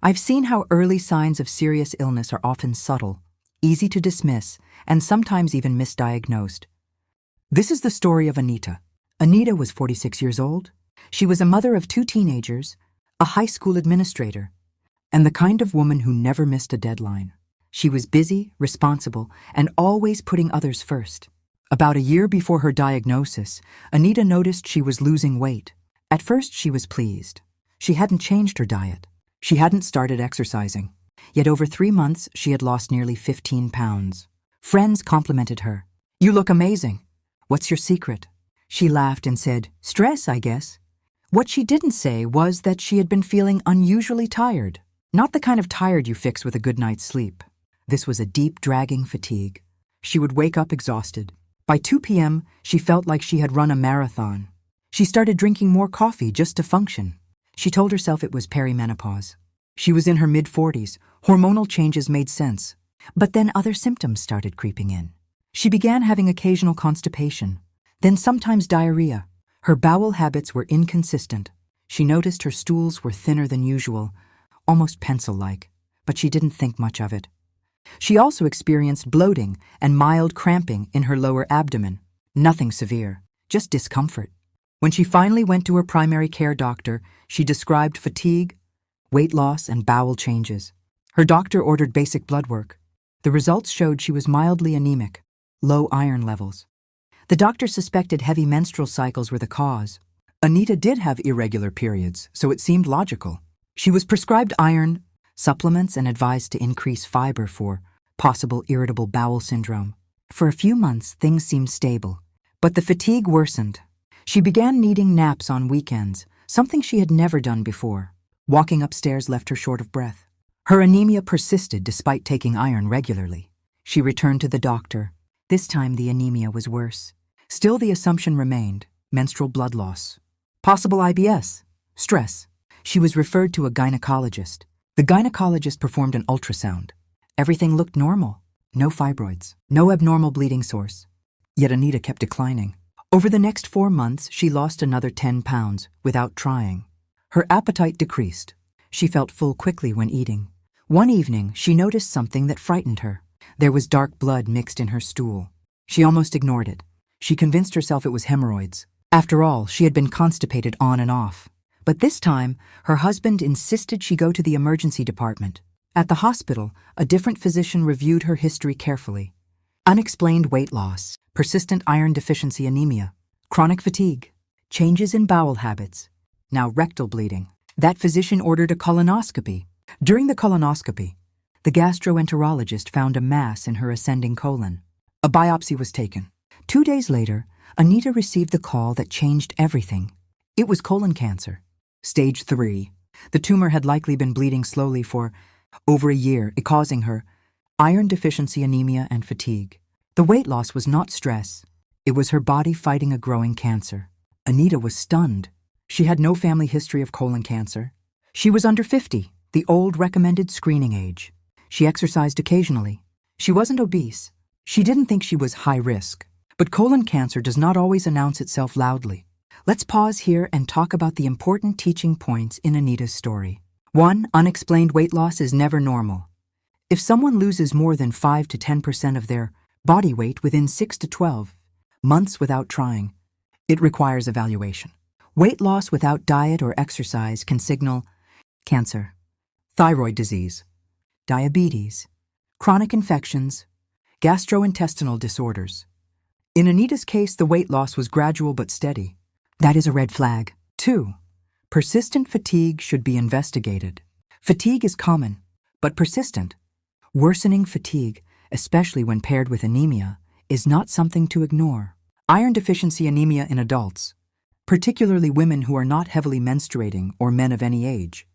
I've seen how early signs of serious illness are often subtle, easy to dismiss, and sometimes even misdiagnosed. This is the story of Anita. Anita was 46 years old. She was a mother of 2 teenagers, a high school administrator, and the kind of woman who never missed a deadline. She was busy, responsible, and always putting others first. About a year before her diagnosis, Anita noticed she was losing weight. At first, she was pleased. She hadn't changed her diet. She hadn't started exercising. Yet over 3 months, she had lost nearly 15 pounds. Friends complimented her. "You look amazing. What's your secret?" She laughed and said, "Stress, I guess." What she didn't say was that she had been feeling unusually tired. Not the kind of tired you fix with a good night's sleep. This was a deep, dragging fatigue. She would wake up exhausted. By 2 p.m., she felt like she had run a marathon. She started drinking more coffee just to function. She told herself it was perimenopause. She was in her mid-40s. Hormonal changes made sense. But then other symptoms started creeping in. She began having occasional constipation, then sometimes diarrhea. Her bowel habits were inconsistent. She noticed her stools were thinner than usual, almost pencil-like, but she didn't think much of it. She also experienced bloating and mild cramping in her lower abdomen. Nothing severe, just discomfort. When she finally went to her primary care doctor, she described fatigue, weight loss, and bowel changes. Her doctor ordered basic blood work. The results showed she was mildly anemic, low iron levels. The doctor suspected heavy menstrual cycles were the cause. Anita did have irregular periods, so it seemed logical. She was prescribed iron supplements and advised to increase fiber for possible irritable bowel syndrome. For a few months, things seemed stable, but the fatigue worsened. She began needing naps on weekends, something she had never done before. Walking upstairs left her short of breath. Her anemia persisted despite taking iron regularly. She returned to the doctor. This time the anemia was worse. Still, the assumption remained: menstrual blood loss. Possible IBS. Stress. She was referred to a gynecologist. The gynecologist performed an ultrasound. Everything looked normal. No fibroids. No abnormal bleeding source. Yet Anita kept declining. Over the next 4 months, she lost another 10 pounds without trying. Her appetite decreased. She felt full quickly when eating. One evening, she noticed something that frightened her. There was dark blood mixed in her stool. She almost ignored it. She convinced herself it was hemorrhoids. After all, she had been constipated on and off. But this time, her husband insisted she go to the emergency department. At the hospital, a different physician reviewed her history carefully. Unexplained weight loss, persistent iron-deficiency anemia, chronic fatigue, changes in bowel habits, now rectal bleeding. That physician ordered a colonoscopy. During the colonoscopy, the gastroenterologist found a mass in her ascending colon. A biopsy was taken. 2 days later, Anita received the call that changed everything. It was colon cancer. Stage 3. The tumor had likely been bleeding slowly for over a year, causing her iron-deficiency anemia and fatigue. The weight loss was not stress. It was her body fighting a growing cancer. Anita was stunned. She had no family history of colon cancer. She was under 50, the old recommended screening age. She exercised occasionally. She wasn't obese. She didn't think she was high risk. But colon cancer does not always announce itself loudly. Let's pause here and talk about the important teaching points in Anita's story. 1. Unexplained weight loss is never normal. If someone loses more than 5 to 10% of their body weight within 6 to 12 months without trying, it requires evaluation. Weight loss without diet or exercise can signal cancer, thyroid disease, diabetes, chronic infections, gastrointestinal disorders. In Anita's case, the weight loss was gradual but steady. That is a red flag. 2. Persistent fatigue should be investigated. Fatigue is common, but persistent. Worsening fatigue, especially when paired with anemia, is not something to ignore. Iron deficiency anemia in adults, particularly women who are not heavily menstruating or men of any age,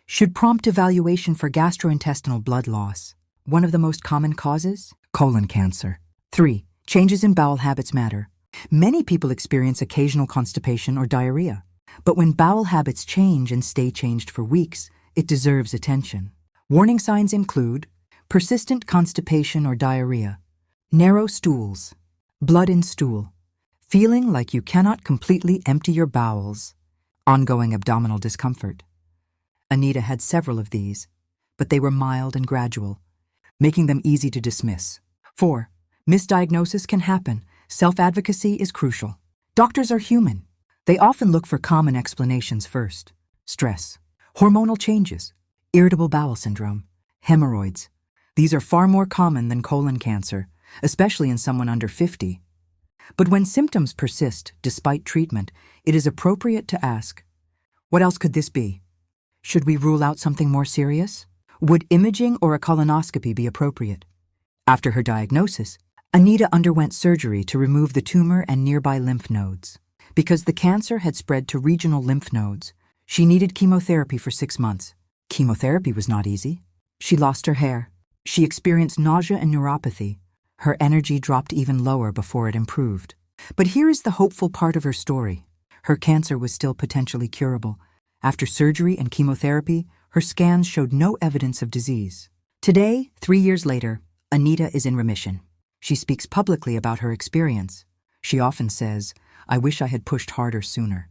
should prompt evaluation for gastrointestinal blood loss. One of the most common causes? Colon cancer. 3. Changes in bowel habits matter. Many people experience occasional constipation or diarrhea, but when bowel habits change and stay changed for weeks, it deserves attention. Warning signs include persistent constipation or diarrhea, narrow stools, blood in stool, feeling like you cannot completely empty your bowels, ongoing abdominal discomfort, Anita had several of these, but they were mild and gradual, making them easy to dismiss. 4. Misdiagnosis can happen. Self-advocacy is crucial. Doctors are human. They often look for common explanations first. Stress, hormonal changes, irritable bowel syndrome, hemorrhoids. These are far more common than colon cancer, especially in someone under 50. But when symptoms persist despite treatment, it is appropriate to ask, what else could this be? Should we rule out something more serious? Would imaging or a colonoscopy be appropriate? After her diagnosis, Anita underwent surgery to remove the tumor and nearby lymph nodes. Because the cancer had spread to regional lymph nodes, she needed chemotherapy for 6 months. Chemotherapy was not easy. She lost her hair. She experienced nausea and neuropathy. Her energy dropped even lower before it improved. But here is the hopeful part of her story. Her cancer was still potentially curable. After surgery and chemotherapy, her scans showed no evidence of disease. Today, 3 years later, Anita is in remission. She speaks publicly about her experience. She often says, "I wish I had pushed harder sooner."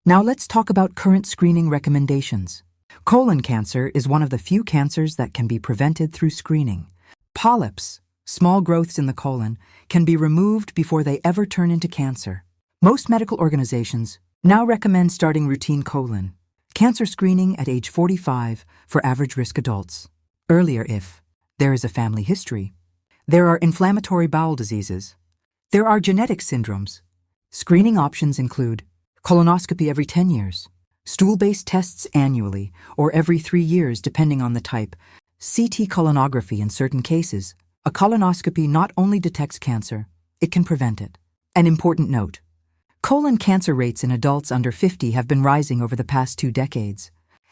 Now let's talk about current screening recommendations. Colon cancer is one of the few cancers that can be prevented through screening. Polyps, small growths in the colon, can be removed before they ever turn into cancer. Most medical organizations now recommend starting routine colon cancer screening at age 45 for average-risk adults. Earlier if there is a family history. There are inflammatory bowel diseases. There are genetic syndromes. Screening options include colonoscopy every 10 years, stool-based tests annually, or every 3 years depending on the type, CT colonography in certain cases. A colonoscopy not only detects cancer, it can prevent it. An important note. Colon cancer rates in adults under 50 have been rising over the past 2 decades.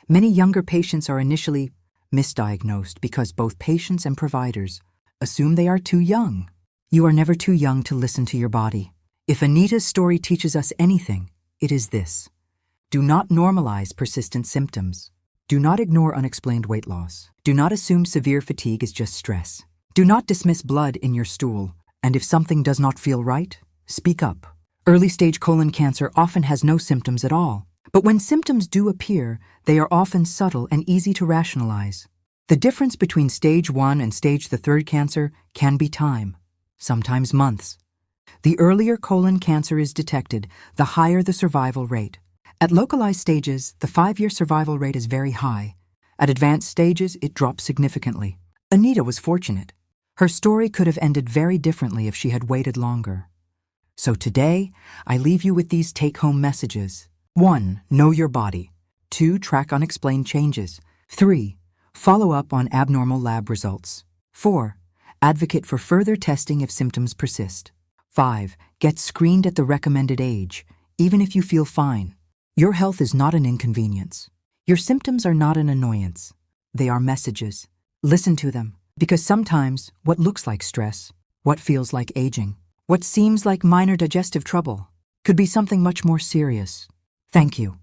Many younger patients are initially misdiagnosed because both patients and providers assume they are too young. You are never too young to listen to your body. If Anita's story teaches us anything, it is this. Do not normalize persistent symptoms. Do not ignore unexplained weight loss. Do not assume severe fatigue is just stress. Do not dismiss blood in your stool. And if something does not feel right, speak up. Early-stage colon cancer often has no symptoms at all. But when symptoms do appear, they are often subtle and easy to rationalize. The difference between stage 1 and stage 3 cancer can be time, sometimes months. The earlier colon cancer is detected, the higher the survival rate. At localized stages, the 5-year survival rate is very high. At advanced stages, it drops significantly. Anita was fortunate. Her story could have ended very differently if she had waited longer. So today, I leave you with these take-home messages. 1. Know your body. 2. Track unexplained changes. 3. Follow up on abnormal lab results. 4. Advocate for further testing if symptoms persist. 5. Get screened at the recommended age, even if you feel fine. Your health is not an inconvenience. Your symptoms are not an annoyance. They are messages. Listen to them, because sometimes what looks like stress, what feels like aging, what seems like minor digestive trouble, could be something much more serious. Thank you.